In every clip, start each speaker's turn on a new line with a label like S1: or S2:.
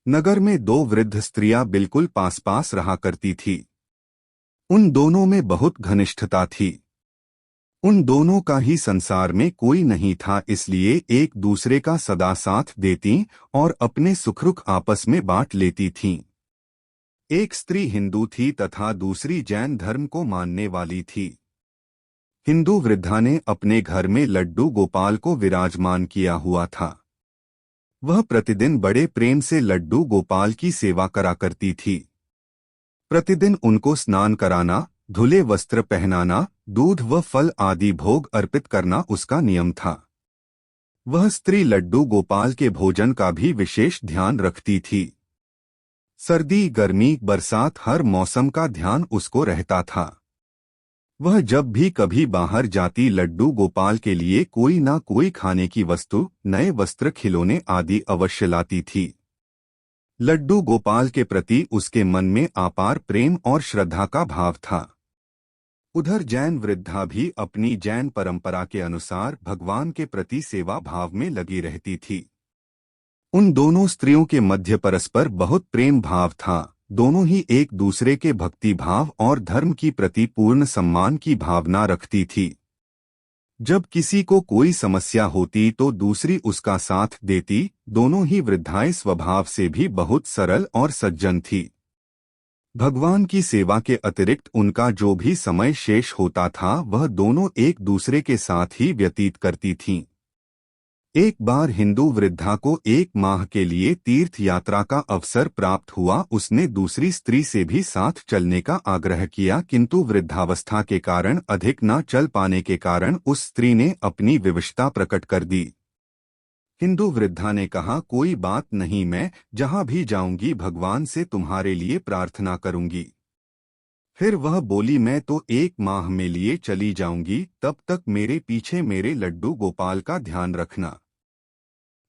S1: नगर में दो वृद्ध स्त्रियां बिल्कुल पास पास रहा करती थी। उन दोनों में बहुत घनिष्ठता थी। उन दोनों का ही संसार में कोई नहीं था, इसलिए एक दूसरे का सदा साथ देती और अपने सुखरुख आपस में बांट लेती थीं। एक स्त्री हिंदू थी तथा दूसरी जैन धर्म को मानने वाली थी। हिंदू वृद्धा ने अपने घर में लड्डू गोपाल को विराजमान किया हुआ था। वह प्रतिदिन बड़े प्रेम से लड्डू गोपाल की सेवा करा करती थी। प्रतिदिन उनको स्नान कराना, धुले वस्त्र पहनाना, दूध व फल आदि भोग अर्पित करना उसका नियम था। वह स्त्री लड्डू गोपाल के भोजन का भी विशेष ध्यान रखती थी। सर्दी, गर्मी, बरसात, हर मौसम का ध्यान उसको रहता था। वह जब भी कभी बाहर जाती लड्डू गोपाल के लिए कोई ना कोई खाने की वस्तु, नए वस्त्र, खिलौने आदि अवश्य लाती थी। लड्डू गोपाल के प्रति उसके मन में अपार प्रेम और श्रद्धा का भाव था। उधर जैन वृद्धा भी अपनी जैन परंपरा के अनुसार भगवान के प्रति सेवा भाव में लगी रहती थी। उन दोनों स्त्रियों के मध्य परस्पर बहुत प्रेम भाव था। दोनों ही एक दूसरे के भक्ति भाव और धर्म की प्रति पूर्ण सम्मान की भावना रखती थी। जब किसी को कोई समस्या होती तो दूसरी उसका साथ देती। दोनों ही वृद्धाएं स्वभाव से भी बहुत सरल और सज्जन थी। भगवान की सेवा के अतिरिक्त उनका जो भी समय शेष होता था वह दोनों एक दूसरे के साथ ही व्यतीत करती थीं। एक बार हिंदू वृद्धा को 1 माह के लिए तीर्थ यात्रा का अवसर प्राप्त हुआ। उसने दूसरी स्त्री से भी साथ चलने का आग्रह किया, किंतु वृद्धावस्था के कारण अधिक न चल पाने के कारण उस स्त्री ने अपनी विवशता प्रकट कर दी। हिंदू वृद्धा ने कहा, कोई बात नहीं, मैं जहां भी जाऊंगी भगवान से तुम्हारे लिए प्रार्थना करूंगी। फिर वह बोली, मैं तो 1 माह में लिए चली जाऊंगी, तब तक मेरे पीछे मेरे लड्डू गोपाल का ध्यान रखना।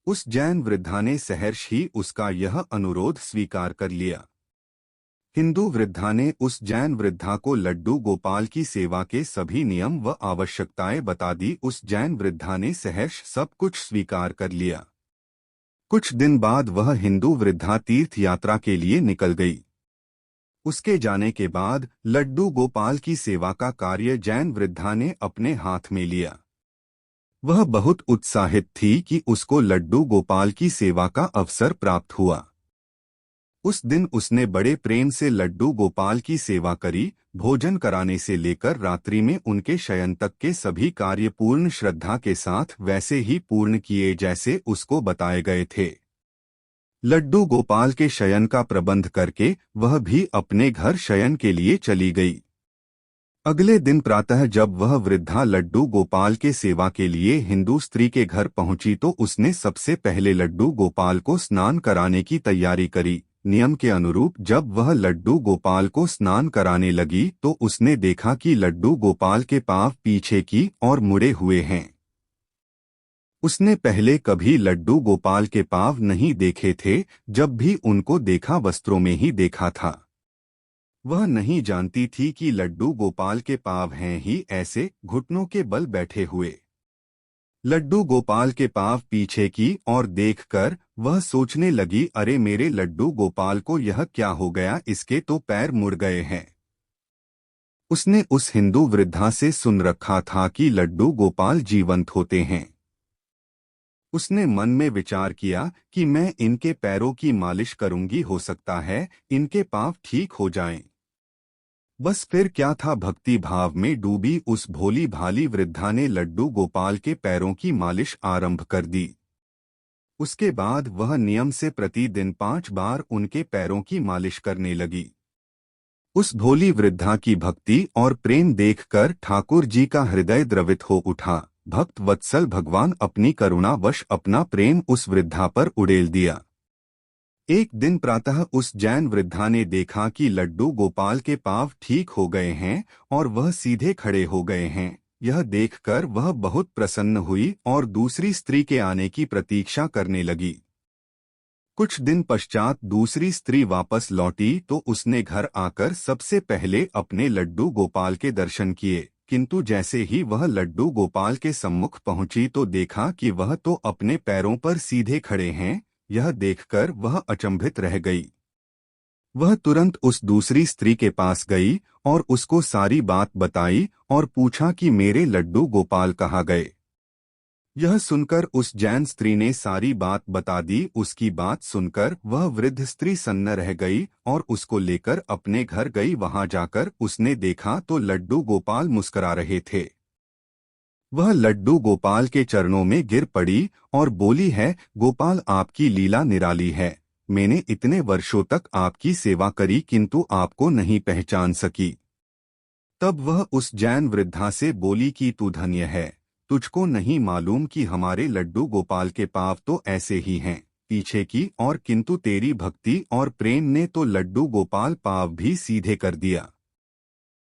S1: उस जैन वृद्धा ने सहर्ष ही उसका यह अनुरोध स्वीकार कर लिया। हिंदू वृद्धा ने उस जैन वृद्धा को लड्डू गोपाल की सेवा के सभी नियम व आवश्यकताएं बता दी। उस जैन वृद्धा ने सहर्ष सब कुछ स्वीकार कर लिया। कुछ दिन बाद वह हिंदू वृद्धा तीर्थ यात्रा के लिए निकल गई। उसके जाने के बाद लड्डू गोपाल की सेवा का कार्य जैन वृद्धा ने अपने हाथ में लिया। वह बहुत उत्साहित थी कि उसको लड्डू गोपाल की सेवा का अवसर प्राप्त हुआ। उस दिन उसने बड़े प्रेम से लड्डू गोपाल की सेवा करी। भोजन कराने से लेकर रात्रि में उनके शयन तक के सभी कार्य पूर्ण श्रद्धा के साथ वैसे ही पूर्ण किए जैसे उसको बताए गए थे। लड्डू गोपाल के शयन का प्रबंध करके वह भी अपने घर शयन के लिए चली गई। अगले दिन प्रातः जब वह वृद्धा लड्डू गोपाल के सेवा के लिए हिंदू स्त्री के घर पहुंची तो उसने सबसे पहले लड्डू गोपाल को स्नान कराने की तैयारी करी। नियम के अनुरूप जब वह लड्डू गोपाल को स्नान कराने लगी तो उसने देखा कि लड्डू गोपाल के पांव पीछे की ओर मुड़े हुए हैं। उसने पहले कभी लड्डू गोपाल के पांव नहीं देखे थे, जब भी उनको देखा वस्त्रों में ही देखा था। वह नहीं जानती थी कि लड्डू गोपाल के पांव हैं ही ऐसे घुटनों के बल बैठे हुए। लड्डू गोपाल के पांव पीछे की ओर देखकर वह सोचने लगी, अरे मेरे लड्डू गोपाल को यह क्या हो गया, इसके तो पैर मुड़ गए हैं। उसने उस हिंदू वृद्धा से सुन रखा था कि लड्डू गोपाल जीवंत होते हैं। उसने मन में विचार किया कि मैं इनके पैरों की मालिश करूंगी, हो सकता है इनके पांव ठीक हो जाएं। बस फिर क्या था, भक्ति भाव में डूबी उस भोली भाली वृद्धा ने लड्डू गोपाल के पैरों की मालिश आरंभ कर दी। उसके बाद वह नियम से प्रतिदिन 5 बार उनके पैरों की मालिश करने लगी। उस भोली वृद्धा की भक्ति और प्रेम देखकर ठाकुर जी का हृदय द्रवित हो उठा। भक्त वत्सल भगवान अपनी करुणावश अपना प्रेम उस वृद्धा पर उड़ेल दिया। एक दिन प्रातः उस जैन वृद्धा ने देखा कि लड्डू गोपाल के पांव ठीक हो गए हैं और वह सीधे खड़े हो गए हैं। यह देखकर वह बहुत प्रसन्न हुई और दूसरी स्त्री के आने की प्रतीक्षा करने लगी। कुछ दिन पश्चात दूसरी स्त्री वापस लौटी तो उसने घर आकर सबसे पहले अपने लड्डू गोपाल के दर्शन किए, किंतु जैसे ही वह लड्डू गोपाल के सम्मुख पहुंची तो देखा कि वह तो अपने पैरों पर सीधे खड़े हैं, यह देखकर वह अचंभित रह गई। वह तुरंत उस दूसरी स्त्री के पास गई और उसको सारी बात बताई और पूछा कि मेरे लड्डू गोपाल कहाँ गए। यह सुनकर उस जैन स्त्री ने सारी बात बता दी। उसकी बात सुनकर वह वृद्ध स्त्री सन्न रह गई और उसको लेकर अपने घर गई। वहां जाकर उसने देखा तो लड्डू गोपाल मुस्करा रहे थे। वह लड्डू गोपाल के चरणों में गिर पड़ी और बोली है, गोपाल आपकी लीला निराली है। मैंने इतने वर्षों तक आपकी सेवा करी किंतु आपको नहीं पहचान सकी। तब वह उस जैन वृद्धा से बोली कि तू धन्य है, तुझको नहीं मालूम कि हमारे लड्डू गोपाल के पाँव तो ऐसे ही हैं पीछे की और, किंतु तेरी भक्ति और प्रेम ने तो लड्डू गोपाल पाँव भी सीधे कर दिया।